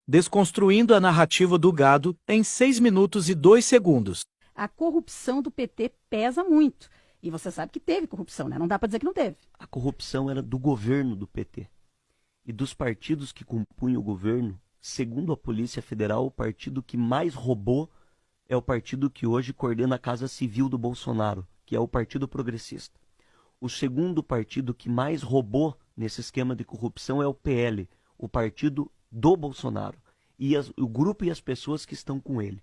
Desconstruindo a narrativa do gado em 6 minutos e 2 segundos. A corrupção do PT pesa muito. E você sabe que teve corrupção, né? Não dá para dizer que não teve. A corrupção era do governo do PT. E dos partidos que compunham o governo, segundo a Polícia Federal, o partido que mais roubou é o partido que hoje coordena a Casa Civil do Bolsonaro, que é o Partido Progressista. O segundo partido que mais roubou nesse esquema de corrupção é o PL, o partido do Bolsonaro, e o grupo e as pessoas que estão com ele.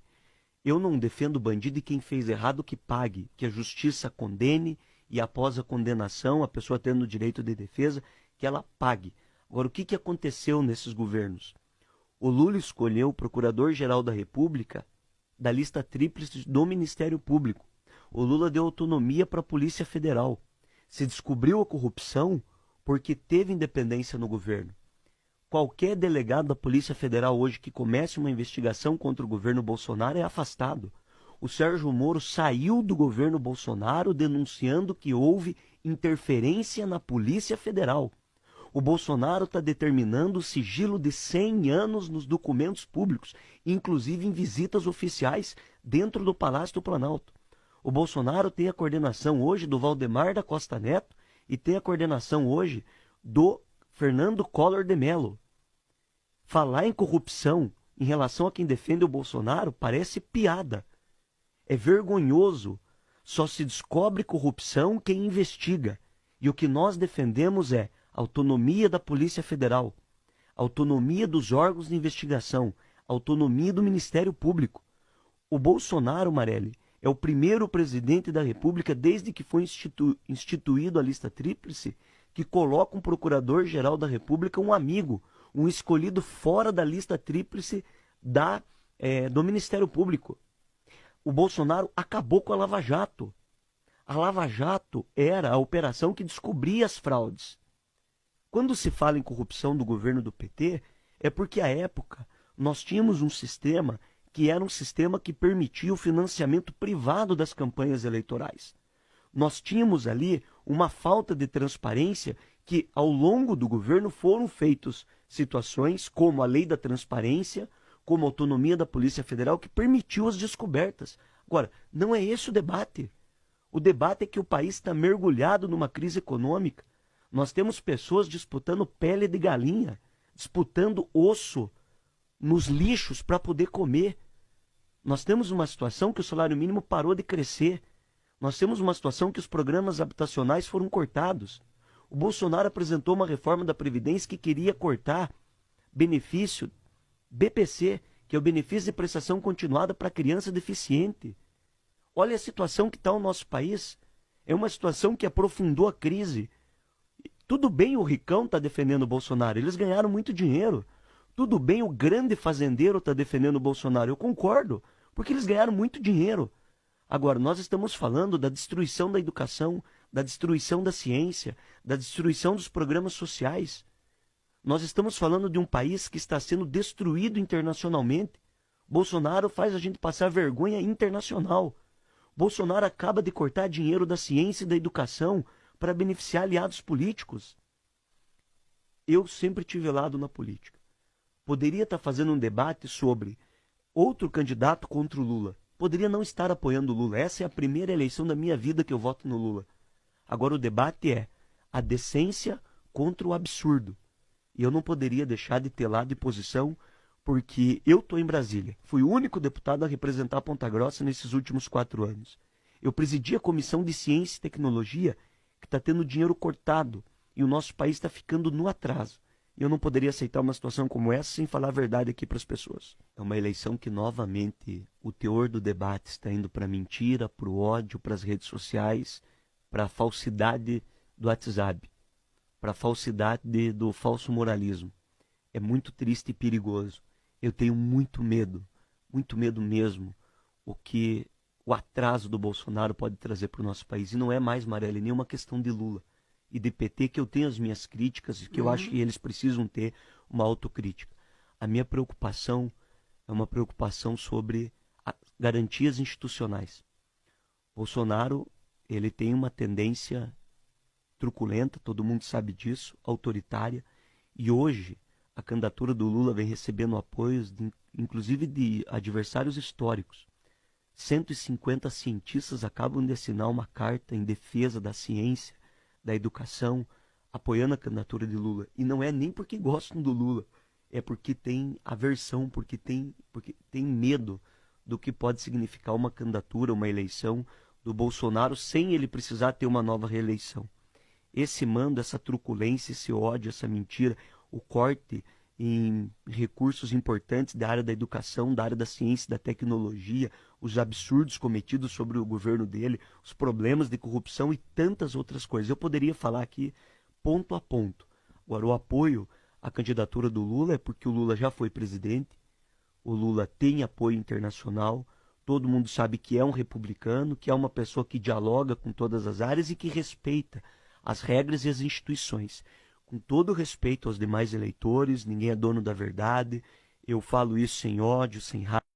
Eu não defendo bandido e quem fez errado que pague, que a justiça condene e após a condenação, a pessoa tendo o direito de defesa, que ela pague. Agora, o que aconteceu nesses governos? O Lula escolheu o Procurador-Geral da República da lista tríplice do Ministério Público. O Lula deu autonomia para a Polícia Federal. Se descobriu a corrupção porque teve independência no governo. Qualquer delegado da Polícia Federal hoje que comece uma investigação contra o governo Bolsonaro é afastado. O Sérgio Moro saiu do governo Bolsonaro denunciando que houve interferência na Polícia Federal. O Bolsonaro está determinando o sigilo de 100 anos nos documentos públicos, inclusive em visitas oficiais dentro do Palácio do Planalto. O Bolsonaro tem a coordenação hoje do Valdemar da Costa Neto e tem a coordenação hoje do Fernando Collor de Mello. Falar em corrupção em relação a quem defende o Bolsonaro parece piada. É vergonhoso. Só se descobre corrupção quem investiga. E o que nós defendemos é autonomia da Polícia Federal, autonomia dos órgãos de investigação, autonomia do Ministério Público. O Bolsonaro, Marelli, é o primeiro presidente da República desde que foi instituído a lista tríplice que coloca um procurador-geral da República, um amigo, um escolhido fora da lista tríplice do Ministério Público. O Bolsonaro acabou com a Lava Jato. A Lava Jato era a operação que descobria as fraudes. Quando se fala em corrupção do governo do PT, é porque à época nós tínhamos um sistema que era um sistema que permitia o financiamento privado das campanhas eleitorais. Nós tínhamos ali uma falta de transparência que ao longo do governo foram feitas situações como a lei da transparência, como a autonomia da Polícia Federal que permitiu as descobertas. Agora, não é esse o debate. O debate é que o país está mergulhado numa crise econômica. Nós temos pessoas disputando pele de galinha, disputando osso nos lixos para poder comer. Nós temos uma situação que o salário mínimo parou de crescer. Nós temos uma situação que os programas habitacionais foram cortados. O Bolsonaro apresentou uma reforma da Previdência que queria cortar benefício BPC, que é o benefício de prestação continuada para criança deficiente. Olha a situação que está o nosso país. É uma situação que aprofundou a crise. Tudo bem o ricão está defendendo o Bolsonaro, eles ganharam muito dinheiro. Tudo bem o grande fazendeiro está defendendo o Bolsonaro, eu concordo, porque eles ganharam muito dinheiro. Agora, nós estamos falando da destruição da educação, da destruição da ciência, da destruição dos programas sociais. Nós estamos falando de um país que está sendo destruído internacionalmente. Bolsonaro faz a gente passar vergonha internacional. Bolsonaro acaba de cortar dinheiro da ciência e da educação para beneficiar aliados políticos. Eu sempre tive lado na política. Poderia estar fazendo um debate sobre outro candidato contra o Lula. Poderia não estar apoiando o Lula. Essa é a primeira eleição da minha vida que eu voto no Lula. Agora o debate é a decência contra o absurdo. E eu não poderia deixar de ter lado e posição, porque eu estou em Brasília. Fui o único deputado a representar Ponta Grossa nesses últimos 4 anos. Eu presidi a Comissão de Ciência e Tecnologia, que está tendo dinheiro cortado, e o nosso país está ficando no atraso. E eu não poderia aceitar uma situação como essa sem falar a verdade aqui para as pessoas. É uma eleição que, novamente, o teor do debate está indo para a mentira, para o ódio, para as redes sociais, para a falsidade do WhatsApp, para a falsidade do falso moralismo. É muito triste e perigoso. Eu tenho muito medo mesmo, o que o atraso do Bolsonaro pode trazer para o nosso país. E não é mais, Marelli, nenhuma questão de Lula e de PT, que eu tenho as minhas críticas e que eu acho que eles precisam ter uma autocrítica. A minha preocupação é uma preocupação sobre garantias institucionais. Bolsonaro, ele tem uma tendência truculenta, todo mundo sabe disso, autoritária, e hoje a a candidatura do Lula vem recebendo apoios, inclusive de adversários históricos. 150 cientistas acabam de assinar uma carta em defesa da ciência, da educação, apoiando a candidatura de Lula. E não é nem porque gostam do Lula, é porque tem aversão, porque tem medo do que pode significar uma candidatura, uma eleição do Bolsonaro sem ele precisar ter uma nova reeleição. Esse mando, essa truculência, esse ódio, essa mentira, o corte em recursos importantes da área da educação, da área da ciência, da tecnologia, os absurdos cometidos sobre o governo dele, os problemas de corrupção e tantas outras coisas. Eu poderia falar aqui ponto a ponto. Agora, o apoio à candidatura do Lula é porque o Lula já foi presidente, o Lula tem apoio internacional, todo mundo sabe que é um republicano, que é uma pessoa que dialoga com todas as áreas e que respeita as regras e as instituições. Com todo respeito aos demais eleitores, ninguém é dono da verdade, eu falo isso sem ódio, sem raiva.